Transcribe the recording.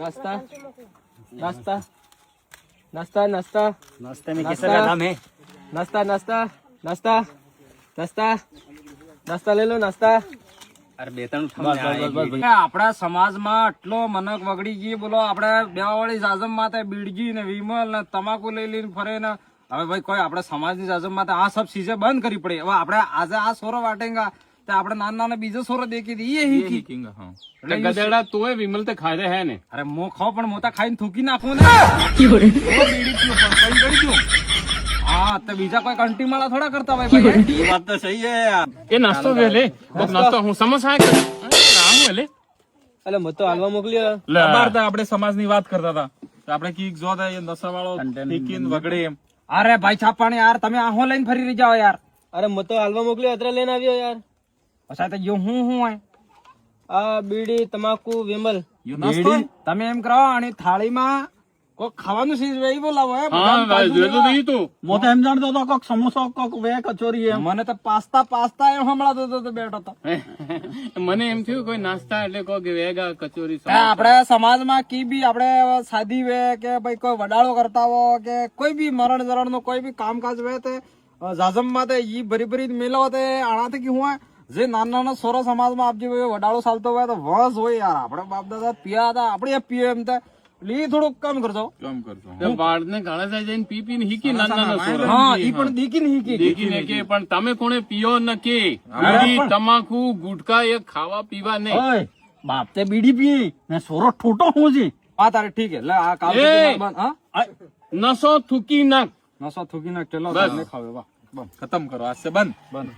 नाश्ता नाश्ता नाश्ता नाश्ता नाश्ते में कैसा का दाम है? नाश्ता नाश्ता नाश्ता नाश्ता नाश्ता ले लो नाश्ता અરે બે ત્રણ આપણા સમાજમાં આટલો મનક વગડી ગઈ બોલો આપણે બેવાવાળી જાજમ માથે બીડજી ને વિમલ ને તમાકુ લઈ લઈને ફરે ને હવે ભાઈ કોઈ આપણે સમાજની જાજમ માથે આ સબ ચીજે બંધ કરી પડે હવે આપણે આજે આ સોરો વાટેંગા તો આપણે નાના નાના બીજો સોરો દેખી દઈએ ગધેડા તોય વિમલ તે ખાય હે ને અરે મો ખાવ પણ મોટા ખાઈને થૂકી નાખું ને બીડી પીવું પણ કઈ કરી દઉં હા તો બીજા કોઈ કંટી માળા થોડા કરતા ભાઈ વાત તો સહી હે યાર. એ નાસ્તો વે લે નાસ્તો હું સમોસા રામ લે અલે મત તો હાલવા મોકલ્યો આપણે સમાજની વાત કરતા હતા આપણે કીક જો થાય નશા વાળો ઠીકીને વગડે એમ. અરે ભાઈ છાપાણી યાર તમે આહો લઈને ફરી રહી જાઓ યાર અરે મત તો હાલવા મોકલ્યો અત્યારે લઈને આવ્યો યાર અચ્છા તો યો હું હોય આ બીડી તમાકુ વિમલ બીડી તમે એમ કરો અને થાળીમાં કોઈ ખાવાનું ચીજ વે બોલાવો હે મો તો એમ જાણતો હતો કોક સમોસા કોક વે કચોરી એમ. મને તો પાસ્તા પાસ્તા એમ હમણાં તો બેઠો તો મને એમ થયું કોઈ નાસ્તા એટલે કોઈ વેગા કચોરી આપણે સમાજમાં કી બી આપણે શાદી વે કે ભાઈ કોઈ વડાળો કરતા હો કે કોઈ બી મરણ જરણ નો કોઈ બી કામકાજ વે તે જાજમ માં ઈ ભરી ભરી મેલો તે આણાથી કી હું જે નાના નાના સોરો સમાજમાં આપજે વડાળો ચાલતો હોય તો વસ હોય યાર આપણે બાપ દાદા પિયા હતા આપણે પીએ એમ લી થોડુંક કમ કરજો વાળ ને ગાળા જાય જઈને પી પી ને હીકી નાના હા ઈ પણ દીકી ને હીકી દેખીને કે પણ તમે કોણે પીઓ ન કે બીડી તમાકુ ગુટકા એ ખાવા પીવા નહીં ઓય બાપ તે બીડી પી ને સોરો ઠોટો હું છે. હા તારે ઠીક હે લે આ કામ એ! હા નસો થૂકી નાખ નસો થૂકી નાખ ચલો બસ. ખાવે વાહ ખતમ કરો આજ સે બંધ.